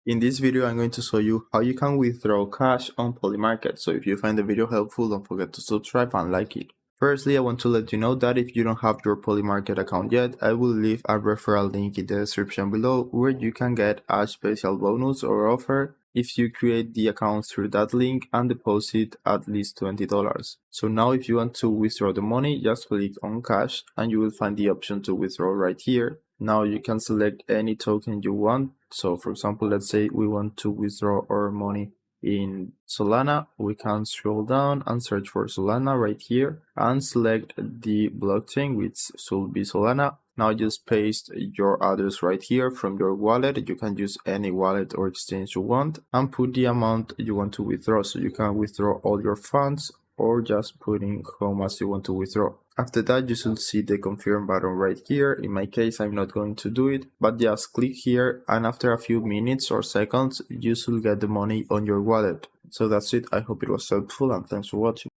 In this video, I'm going to show you how you can withdraw cash on Polymarket. So if you find the video helpful, don't forget to subscribe and like it. Firstly, I want to let you know that if you don't have your Polymarket account yet, I will leave a referral link in the description below where you can get a special bonus or offer if you create the account through that link and deposit at least $20. So now if you want to withdraw the money, just click on cash and you will find the option to withdraw right here. Now you can select any token you want. So for example, let's say we want to withdraw our money in Solana. We can scroll down and search for Solana right here and select the blockchain, which should be Solana. Now just paste your address right here from your wallet. You can use any wallet or exchange you want and put the amount you want to withdraw. So you can withdraw all your funds or just putting how much you want to withdraw. After that, you should see the confirm button right here. In my case, I'm not going to do it, but just click here and after a few minutes or seconds, you should get the money on your wallet. So that's it. I hope it was helpful and thanks for watching.